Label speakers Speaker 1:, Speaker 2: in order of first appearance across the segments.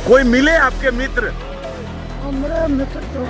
Speaker 1: कोई मिले आपके मित्र?
Speaker 2: मेरे मित्र तो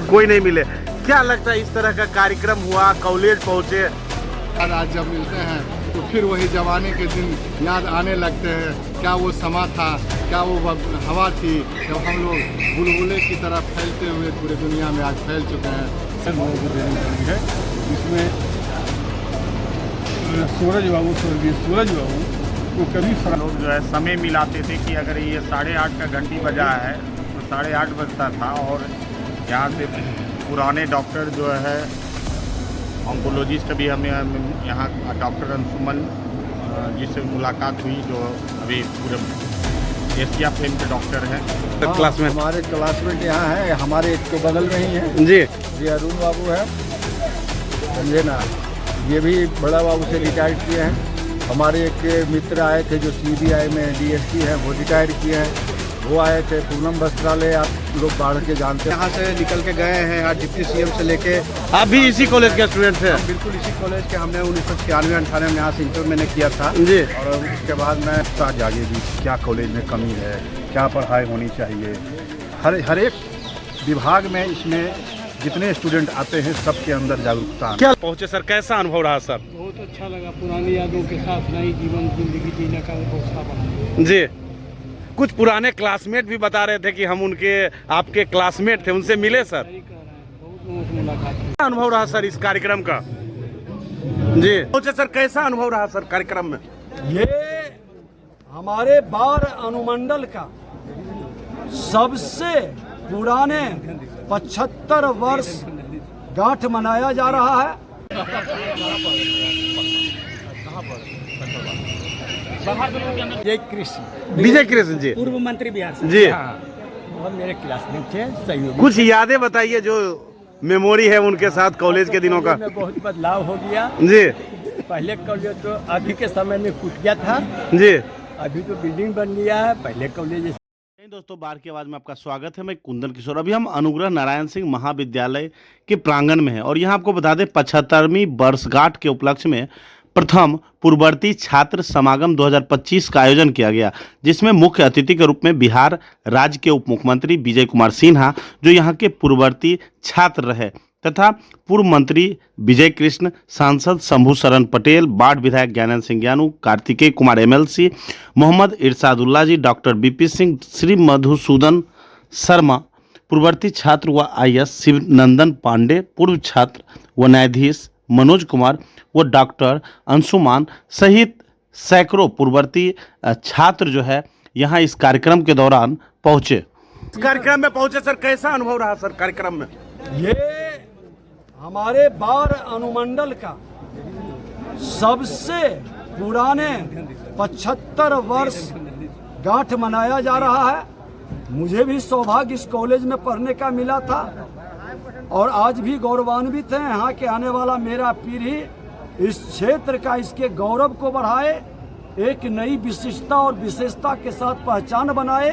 Speaker 1: कोई नहीं मिले। क्या लगता है इस तरह का कार्यक्रम हुआ, कॉलेज पहुंचे,
Speaker 3: आज जब मिलते हैं तो फिर वही जवानी के दिन याद आने लगते हैं। क्या वो समा था, क्या वो हवा थी जब हम लोग बुलबुले की तरह फैलते हुए पूरे दुनिया में आज फैल चुके हैं।
Speaker 4: है इसमें सूरज बाबू को कभी
Speaker 1: लोग जो है समय मिलाते थे कि अगर ये 8:30 का घंटी बजा है तो 8:30 बजता था। और यहाँ से पुराने डॉक्टर जो है ऑन्कोलॉजिस्ट भी हमें यहाँ डॉक्टर अंशुमन जिससे मुलाकात हुई, जो अभी पूरे एशिया फेम के डॉक्टर हैं।
Speaker 3: क्लासमेट हमारे क्लासमेट यहाँ है, हमारे एक तो बगल में ही है
Speaker 1: जी
Speaker 3: अरुण बाबू है, समझे ना। ये भी बड़ा बाबू से रिटायर्ड किए हैं। हमारे एक मित्र आए थे जो CBI में DSP है, वो रिटायर्ड किए हैं। वो आए थे पूनम वस्त्रालय, आप लोग बाढ़ के जानते हैं। यहाँ से निकल के गए हैं, आज डिप्टी CM से लेके।
Speaker 1: आप भी इसी कॉलेज के स्टूडेंट थे?
Speaker 3: बिल्कुल इसी कॉलेज के। हमने 1996-98 में यहाँ से इंटर मैंने किया था
Speaker 1: जी।
Speaker 3: और उसके बाद मैं साथ जागे भी क्या कॉलेज में कमी है, क्या पढ़ाई होनी चाहिए। हर एक विभाग में इसमें जितने स्टूडेंट आते हैं सबके अंदर जागरूकता।
Speaker 1: क्या पहुंचे सर, कैसा अनुभव रहा सर?
Speaker 4: बहुत अच्छा लगा। पुरानी यादों के साथ नई जीवन जिंदगी जीने का हौसला बढ़ा।
Speaker 1: जी, कुछ पुराने क्लासमेट भी बता रहे थे कि हम उनके आपके क्लासमेट थे, उनसे मिले सर?
Speaker 4: बहुत लोगों से मुलाकात हुई।
Speaker 1: क्या अनुभव रहा सर इस कार्यक्रम का? जी पहुंचे सर, कैसा अनुभव रहा सर कार्यक्रम में?
Speaker 2: ये हमारे बार अनुमंडल का सबसे पुराने 75 वर्ष गांठ मनाया जा रहा है।
Speaker 1: विजय कृष्ण जी,
Speaker 2: पूर्व मंत्री बिहार से
Speaker 1: जी
Speaker 2: और मेरे क्लासमेट थे, सहयोगी।
Speaker 1: कुछ यादें बताइए जो मेमोरी है उनके साथ कॉलेज के दिनों का।
Speaker 2: में बहुत बदलाव हो गया।
Speaker 1: जी
Speaker 2: पहले कॉलेज तो अभी के समय में कुट गया था,
Speaker 1: जी।
Speaker 2: अभी तो बिल्डिंग बन गया है। पहले कॉलेज
Speaker 1: दोस्तों, बार की आवाज में आपका स्वागत है। मैं कुंदन किशोर। अभी हम अनुग्रह नारायण सिंह महाविद्यालय के प्रांगण में हैं और यहाँ आपको बता दें 75वीं वर्षगांठ के उपलक्ष्य में प्रथम पूर्ववर्ती छात्र समागम 2025 का आयोजन किया गया, जिसमें मुख्य अतिथि के रूप में बिहार राज्य के उप मुख्यमंत्री विजय कुमार सिन्हा, जो यहाँ के पूर्ववर्ती छात्र रहे, तथा पूर्व मंत्री विजय कृष्ण, सांसद शंभू शरण पटेल, बाढ़ विधायक ज्ञानेंद्र सिंह ज्ञानू, कार्तिकेय कुमार MLC, मोहम्मद इरशादुल्ला जी, डॉक्टर BP सिंह, श्री मधुसूदन शर्मा, पूर्ववर्ती छात्र व IS शिवनंदन पांडे, पूर्व छात्र व न्यायाधीश मनोज कुमार व डॉक्टर अंशुमान सहित सैकड़ों पूर्ववर्ती छात्र जो है यहाँ इस कार्यक्रम के दौरान पहुँचे। इस कार्यक्रम में पहुँचे सर, कैसा अनुभव रहा सर कार्यक्रम में?
Speaker 2: ये हमारे बार अनुमंडल का सबसे पुराने 75 वर्ष गांठ मनाया जा रहा है। मुझे भी सौभाग्य इस कॉलेज में पढ़ने का मिला था और आज भी गौरवान्वित है। यहाँ के आने वाला मेरा पीढ़ी इस क्षेत्र का, इसके गौरव को बढ़ाए, एक नई विशिष्टता और विशेषता के साथ पहचान बनाए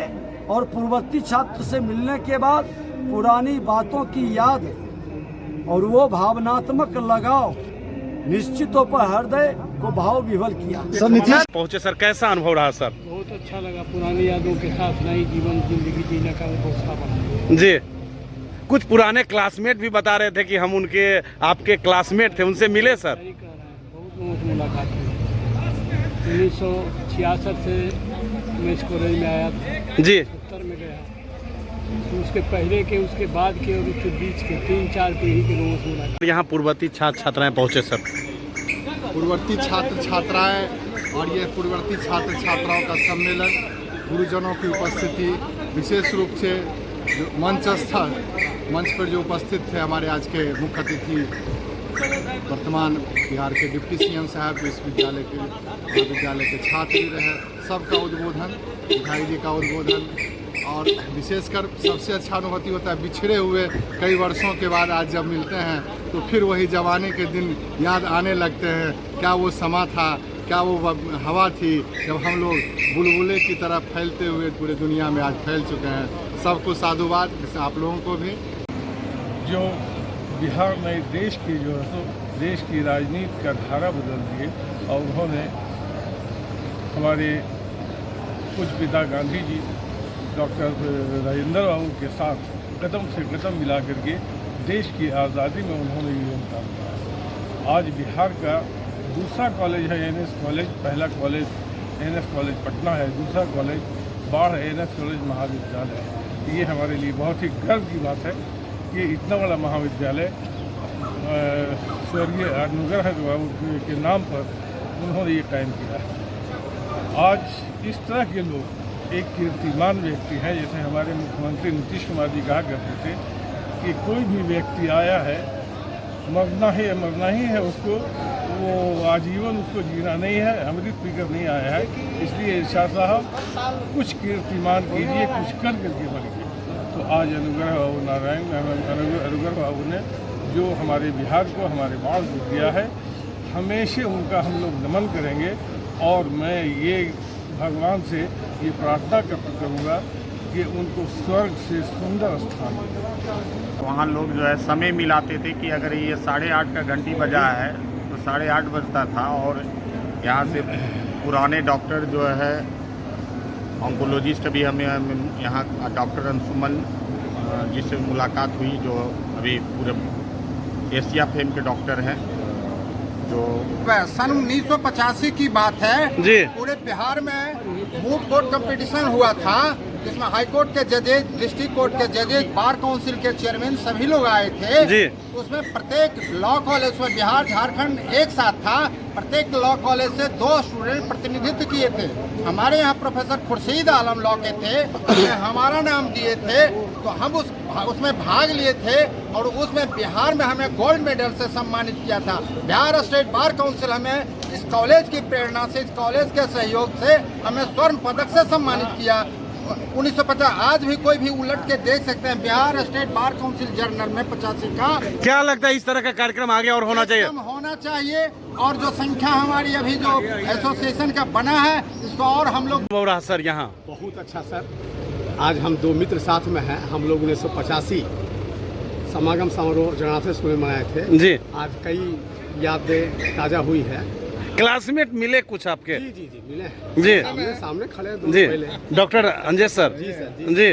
Speaker 2: और पूर्ववर्ती छात्र से मिलने के बाद पुरानी बातों की याद और वो भावनात्मक लगाव निश्चित तौर पर हृदय को भाव विह्वल किया।
Speaker 1: पहुंचे सर, कैसा अनुभव रहा सर?
Speaker 4: बहुत अच्छा लगा। पुरानी यादों के साथ नई जीवन जिंदगी जीने का हौसला बढ़ा।
Speaker 1: जी, कुछ पुराने क्लासमेट भी बता रहे थे कि हम उनके आपके क्लासमेट थे, उनसे मिले सर?
Speaker 4: बहुत लोगों से मुलाकात हुई। 1966 से मैं इस कॉलेज में आया था।
Speaker 1: जी
Speaker 4: 70 में गया। तो उसके पहले के, उसके बाद के और उसके बीच के 3-4 पीढ़ी के लोगों से मुलाकात।
Speaker 1: यहाँ पूर्ववर्ती छात्र छात्राएं पहुँचे सर?
Speaker 3: पूर्ववर्ती छात्र छात्राएं और ये पूर्ववर्ती छात्र छात्राओं का सम्मेलन, गुरुजनों की उपस्थिति, विशेष रूप से जो मंच पर जो उपस्थित थे हमारे आज के मुख्य अतिथि वर्तमान बिहार के डिप्टी CM साहब, विश्वविद्यालय के महाविद्यालय के छात्र भी रहे, सबका उद्बोधन, भाई जी का उद्बोधन। और विशेषकर सबसे अच्छा अनुभूति होता है बिछड़े हुए कई वर्षों के बाद आज जब मिलते हैं तो फिर वही जवानी के दिन याद आने लगते हैं। क्या वो समा था, क्या वो हवा थी जब हम लोग बुलबुले की तरह फैलते हुए पूरे दुनिया में आज फैल चुके हैं। सबको साधुवाद, आप लोगों को भी।
Speaker 4: जो बिहार में देश की राजनीति का धारा बदल दिए और उन्होंने हमारे कुछ पिता गांधी जी डॉक्टर राजेंद्र बाबू के साथ कदम से कदम मिला करके देश की आज़ादी में उन्होंने योगदान दिया। आज बिहार का दूसरा कॉलेज है एनएस कॉलेज, पहला कॉलेज एनएस कॉलेज पटना है, दूसरा कॉलेज बाढ़ एनएस कॉलेज महाविद्यालय। ये हमारे लिए बहुत ही गर्व की बात है कि इतना बड़ा महाविद्यालय स्वर्गीय अनुग्रह बाबू के नाम पर उन्होंने ये कायम किया है। आज इस तरह के लोग एक कीर्तिमान व्यक्ति हैं, जैसे हमारे मुख्यमंत्री नीतीश कुमार जी कहा करते थे कि कोई भी व्यक्ति आया है मरना ही है उसको, वो आजीवन उसको जीना नहीं है, अमृत पीकर नहीं आया है। इसलिए इरशाद साहब कुछ कीर्तिमान कीजिए, कुछ कर करके बनिए। तो आज अनुग्रह बाबू अनुग्रह बाबू ने जो हमारे बिहार को, हमारे बाढ़ को दिया है, हमेशा उनका हम लोग नमन करेंगे। और मैं ये भगवान से ये प्रार्थना करूँगा कि उनको स्वर्ग से सुंदर स्थान मिले।
Speaker 5: वहाँ लोग जो है समय मिलाते थे कि अगर ये 8:30 का घंटी बजा है तो 8:30 बजता था, और यहाँ से पुराने डॉक्टर जो है ऑन्कोलॉजिस्ट भी हमें यहाँ डॉक्टर अंशुमन जिससे मुलाकात हुई, जो अभी पूरे एशिया फेम के डॉक्टर हैं, जो
Speaker 6: सन 1985 की बात है
Speaker 1: जी।
Speaker 6: पूरे बिहार में मूड कोर्ट कंपटीशन हुआ था, जिसमें हाई कोर्ट के जजेज, डिस्ट्रिक्ट कोर्ट के जजेज, बार काउंसिल के चेयरमैन सभी लोग आए थे
Speaker 1: जी।
Speaker 6: उसमें प्रत्येक लॉ कॉलेज में बिहार झारखंड एक साथ था, प्रत्येक लॉ कॉलेज से 2 स्टूडेंट प्रतिनिधित्व किए थे। हमारे यहाँ प्रोफेसर खुर्शीद आलम लॉ के थे, उन्हें हमारा नाम दिए थे, तो हम उसमें भाग लिए थे और उसमें बिहार में हमें गोल्ड मेडल से सम्मानित किया था। बिहार स्टेट बार काउंसिल हमें इस कॉलेज की प्रेरणा से, इस कॉलेज के सहयोग से हमें स्वर्ण पदक से सम्मानित किया। 1950 आज भी कोई भी उलट के देख सकते हैं Bihar state bar council journal में 85 का।
Speaker 1: क्या लगता है इस तरह का कार्यक्रम आगे और होना चाहिए?
Speaker 6: होना चाहिए, और जो संख्या हमारी अभी जो एसोसिएशन का बना है इसको और हम लोग
Speaker 1: हो रहा सर यहाँ
Speaker 7: बहुत अच्छा सर। आज हम 2 मित्र साथ में हैं, हम लोग 1985 समागम समारोह जगन्नाथ स्कूल में मनाए थे
Speaker 1: जी।
Speaker 7: आज कई यादें ताज़ा हुई है।
Speaker 1: क्लासमेट मिले कुछ आपके?
Speaker 7: जी जी जी मिले हैं,
Speaker 1: जी
Speaker 7: सामने खड़े हैं, 2
Speaker 1: जी।
Speaker 7: पहले।
Speaker 1: डॉक्टर अंजय सर
Speaker 7: जी सर
Speaker 1: जी।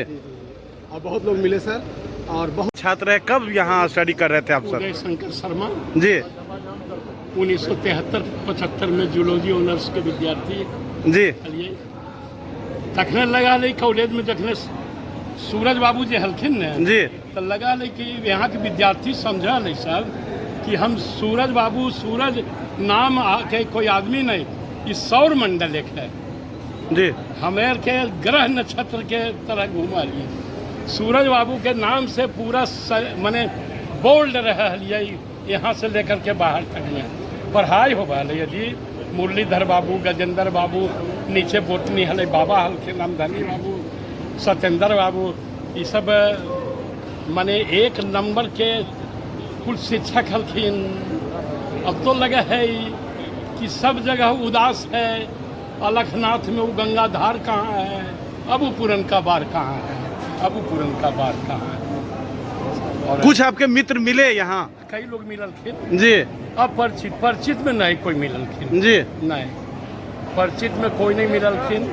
Speaker 7: और बहुत लोग मिले सर, और बहुत
Speaker 1: छात्र है। कब यहाँ स्टडी कर रहे थे आप सर?
Speaker 8: उदय शंकर शर्मा
Speaker 1: जी
Speaker 8: 1973-75 में जूलॉजी ऑनर्स के विद्यार्थी
Speaker 1: जी
Speaker 8: छलिए। तखने लगा ली कॉलेज में जखने सूरज बाबू जी हलखिन ने
Speaker 1: जी
Speaker 8: तो लगा ली कि यहाँ के विद्यार्थी समझा नहीं सर कि हम सूरज बाबू, सूरज नाम के कोई आदमी नहीं, ये सौर मंडल एक है
Speaker 1: जी।
Speaker 8: हमें के ग्रह नक्षत्र के तरह घुमा लिए। सूरज बाबू के नाम से पूरा माने बोल्ड रहा यहाँ से लेकर के बाहर तक में पढ़ाई हो रहा है जी। मुरलीधर बाबू, गजेंद्र बाबू, नीचे बोटनी हले बाबा हल्के नामधनी बाबू, सत्येंद्र बाबू, ये सब माने एक नंबर के कुल शिक्षक हल्किन। अब तो लगा है कि सब जगह उदास है। अलखनाथ में वो गंगाधार कहाँ है, अबू पूरन का बार कहाँ है, अबू पूरन का बार कहाँ है। और
Speaker 1: कुछ आपके मित्र मिले यहाँ?
Speaker 8: कई लोग मिललखिन
Speaker 1: जी।
Speaker 8: परिचित में नहीं कोई मिललखिन
Speaker 1: जी
Speaker 8: नहीं, परिचित में कोई नहीं मिललखिन,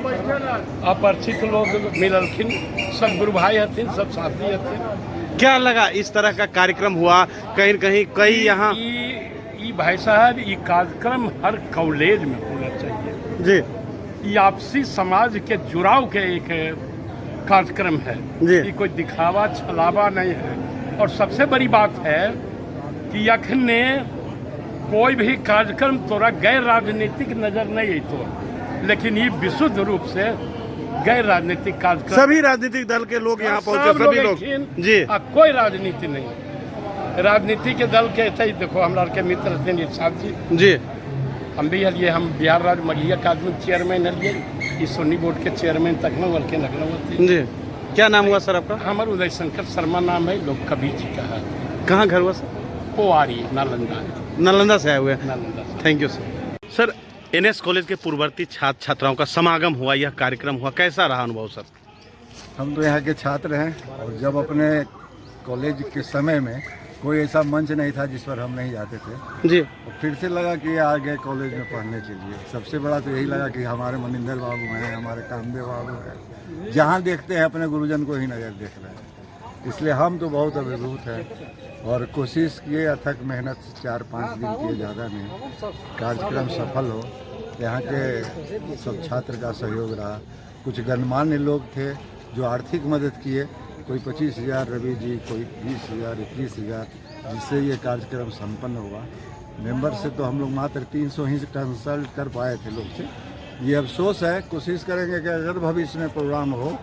Speaker 8: अपरिचित लोग मिललखिन। सब गुरु भाई हथिन, सब साथी हथिन।
Speaker 1: क्या लगा इस तरह का कार्यक्रम हुआ? कहीं न कहीं कई यहाँ
Speaker 8: ये भाई साहब ये कार्यक्रम हर कॉलेज में होना चाहिए
Speaker 1: जी।
Speaker 8: ये आपसी समाज के जुड़ाव के एक कार्यक्रम है
Speaker 1: जी।
Speaker 8: ये कोई दिखावा छलावा नहीं है। और सबसे बड़ी बात है कि अखने कोई भी कार्यक्रम तोरा गैर राजनीतिक नजर नहीं तो, लेकिन ये विशुद्ध रूप से गैर राजनीतिक कार्यक्रम।
Speaker 1: सभी राजनीतिक दल के लोग यहाँ पहुँचे, सभी लोग जी।
Speaker 8: कोई राजनीति नहीं, राजनीति के दल के ऐसे ही देखो हमारे के मित्र थे इरशाद जी
Speaker 1: जी।
Speaker 8: हम भी हलिए, हम बिहार राज्य मघिया अकादमी चेयरमैन हलिए, ये सोनी बोर्ड के चेयरमैन तक में के लखनऊ थे
Speaker 1: जी। क्या नाम हुआ सर आपका?
Speaker 8: हमारे उदय शंकर शर्मा नाम है, लोग कभी जी का है।
Speaker 1: कहाँ घर हुआ सर?
Speaker 8: पोवारी नालंदा,
Speaker 1: नालंदा से आए हुए हैं।
Speaker 8: नालंदा से।
Speaker 1: Thank you sir. Sir NS college के पूर्ववर्ती छात्र छात्राओं का समागम हुआ, यह कार्यक्रम हुआ, कैसा रहा अनुभव सर?
Speaker 3: हम तो यहाँ के छात्र हैं और जब अपने कॉलेज के समय में
Speaker 9: कोई ऐसा मंच नहीं था जिस पर हम नहीं जाते थे।
Speaker 1: जी
Speaker 9: और फिर से लगा कि आ गए कॉलेज में पढ़ने के लिए। सबसे बड़ा तो यही लगा कि हमारे मनिंदर बाबू हैं, हमारे कामदेव बाबू हैं, जहाँ देखते हैं अपने गुरुजन को ही नज़र देख रहे हैं। इसलिए हम तो बहुत अभिभूत हैं और कोशिश किए, अथक मेहनत 4-5 दिन किए, ज़्यादा नहीं। कार्यक्रम सफल हो, यहाँ के सब छात्र का सहयोग रहा। कुछ गणमान्य लोग थे जो आर्थिक मदद किए, कोई 25,000 रवि जी, कोई 20,000, 21,000, जिससे ये कार्यक्रम संपन्न हुआ। मेंबर से तो हम लोग मात्र 300 ही कंसल्ट कर पाए थे लोग से। ये अफसोस है, कोशिश करेंगे कि अगर भविष्य में प्रोग्राम हो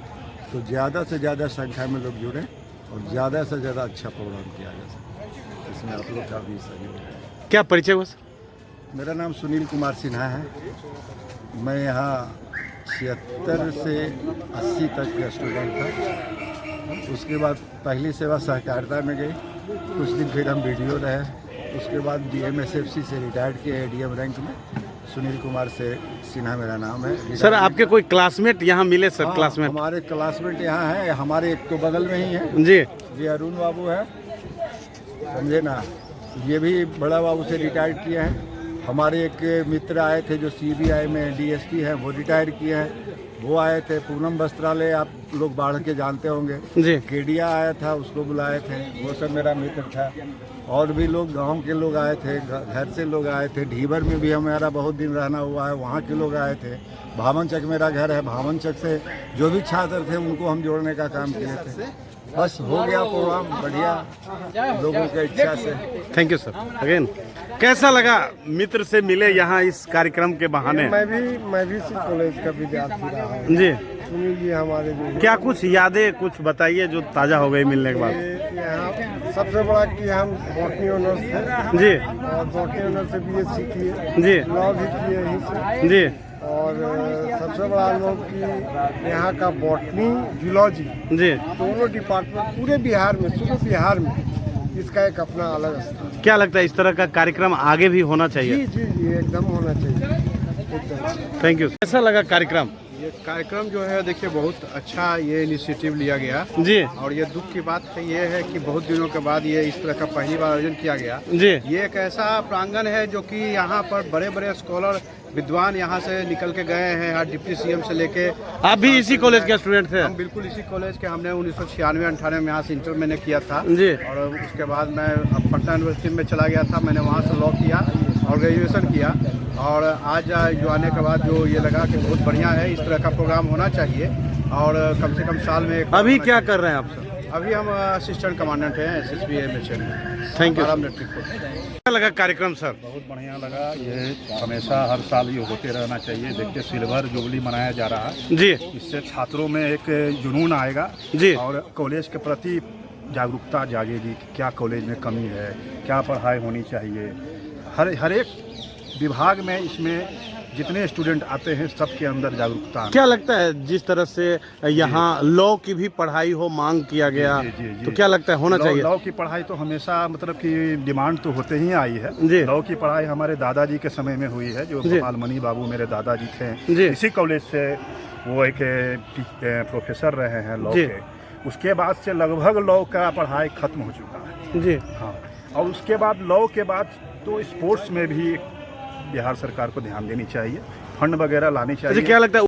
Speaker 9: तो ज़्यादा से ज़्यादा संख्या में लोग जुड़ें और ज़्यादा से ज़्यादा अच्छा प्रोग्राम किया जा सके। इसमें आप लोग का भी सहयोग है।
Speaker 1: क्या परिचय हुआ सर?
Speaker 9: मेरा नाम सुनील कुमार सिन्हा है। मैं यहाँ 76 से 80 तक का स्टूडेंट था। उसके बाद पहली सेवा सहकारिता में गई, कुछ दिन फिर हम वीडियो रहे। उसके बाद DMSFC से रिटायर्ड किए ADM रैंक में। सुनील कुमार से सिन्हा मेरा नाम है।
Speaker 1: सर आपके कोई क्लासमेट यहाँ मिले सर?
Speaker 9: हाँ,
Speaker 1: क्लासमेट
Speaker 9: हमारे क्लासमेट यहाँ हैं, हमारे एक तो बगल में ही है
Speaker 1: जी
Speaker 9: जी, अरुण बाबू है, समझे ना। ये भी बड़ा बाबू से रिटायर्ड किए हैं। हमारे एक मित्र आए थे जो CBI में DSP हैं, वो रिटायर किए हैं, वो आए थे। पूनम वस्त्रालय आप लोग बाढ़ के जानते होंगे
Speaker 1: जी।
Speaker 9: केडिया आया था, उसको बुलाए थे, वो सब मेरा मित्र था। और भी लोग गांव के लोग आए थे, घर से लोग आए थे। ढीबर में भी हमारा बहुत दिन रहना हुआ है, वहाँ के लोग आए थे। भावनचक मेरा घर है, भावनचक से जो भी छात्र थे उनको हम जोड़ने का काम किए थे। बस हो गया प्रोग्राम बढ़िया, लोगों की इच्छा से।
Speaker 1: Thank you sir again. कैसा लगा मित्र से मिले यहाँ इस कार्यक्रम के बहाने?
Speaker 10: मैं भी इसी कॉलेज का विद्यार्थी रहा हूँ
Speaker 1: जी।
Speaker 10: सुनील जी हमारे जो
Speaker 1: क्या कुछ यादें कुछ बताइए जो ताज़ा हो गई मिलने के बाद?
Speaker 10: यहाँ सबसे बड़ा कि हम बॉटनी ऑनर्स थे
Speaker 1: जी
Speaker 10: और बॉटनी ऑनर्स से BSc किए,
Speaker 1: जी
Speaker 10: लॉ भी किए यहीं से।
Speaker 1: जी
Speaker 10: और सबसे बड़ा लोग कि यहाँ का बॉटनी जूलॉजी
Speaker 1: जी
Speaker 10: दोनों डिपार्टमेंट पूरे बिहार में, सुबह बिहार में इसका एक अपना अलग स्थान।
Speaker 1: क्या लगता है इस तरह का कार्यक्रम आगे भी होना चाहिए?
Speaker 10: जी जी जी एकदम होना चाहिए, एकदम।
Speaker 1: Thank you. कैसा लगा कार्यक्रम?
Speaker 7: ये कार्यक्रम जो है देखिए बहुत अच्छा ये इनिशिएटिव लिया गया
Speaker 1: जी
Speaker 7: और ये दुख की बात है ये है कि बहुत दिनों के बाद ये इस तरह का पहली बार आयोजन किया गया।
Speaker 1: जी
Speaker 7: ये एक ऐसा प्रांगण है जो कि यहाँ पर बड़े बड़े स्कॉलर विद्वान यहाँ से निकल के गए हैं। हर डिप्टी CM से लेके
Speaker 1: आप भी इसी कॉलेज के स्टूडेंट थे?
Speaker 7: हम बिल्कुल इसी कॉलेज के। हमने 1996-98 में यहाँ से इंटर मैंने किया था
Speaker 1: जी।
Speaker 7: और उसके बाद मैं पटना यूनिवर्सिटी में चला गया था, मैंने वहाँ से लॉ किया और ग्रेजुएशन किया। और आज जो आने के बाद जो ये लगा कि बहुत बढ़िया है, इस तरह का प्रोग्राम होना चाहिए और कम से कम साल में एक।
Speaker 1: अभी क्या कर रहे हैं आप सर?
Speaker 7: अभी हम असिस्टेंट कमांडेंट हैं SSB MHL में।
Speaker 1: Thank you.
Speaker 7: Military force.
Speaker 1: क्या लगा कार्यक्रम सर?
Speaker 11: बहुत बढ़िया लगा। ये हमेशा हर साल ये होते रहना चाहिए। देखिए सिल्वर जुबली मनाया जा रहा है
Speaker 1: जी।
Speaker 11: इससे छात्रों में एक जुनून आएगा
Speaker 1: जी
Speaker 11: और कॉलेज के प्रति जागरूकता जागेगी कि क्या कॉलेज में कमी है, क्या पढ़ाई होनी चाहिए। हर एक विभाग में इसमें जितने स्टूडेंट आते हैं सबके अंदर जागरूकता।
Speaker 1: क्या लगता है जिस तरह से यहाँ लॉ की भी पढ़ाई हो मांग किया गया, तो क्या लगता है होना चाहिए?
Speaker 11: लॉ की पढ़ाई तो हमेशा मतलब कि डिमांड तो होते ही आई है।
Speaker 1: जी।
Speaker 11: लॉ की पढ़ाई हमारे दादाजी के समय में हुई है, जो गोपाल मणि बाबू मेरे दादाजी थे।
Speaker 1: जी।
Speaker 11: इसी कॉलेज से वो एक प्रोफेसर रहे हैं लॉ के। उसके बाद से लगभग लॉ का पढ़ाई खत्म हो चुका है।
Speaker 1: जी
Speaker 11: हाँ। और उसके बाद लॉ के बाद तो स्पोर्ट्स में भी बिहार सरकार को ध्यान देनी चाहिए, फंड वगैरह लानी चाहिए।
Speaker 1: क्या लगता है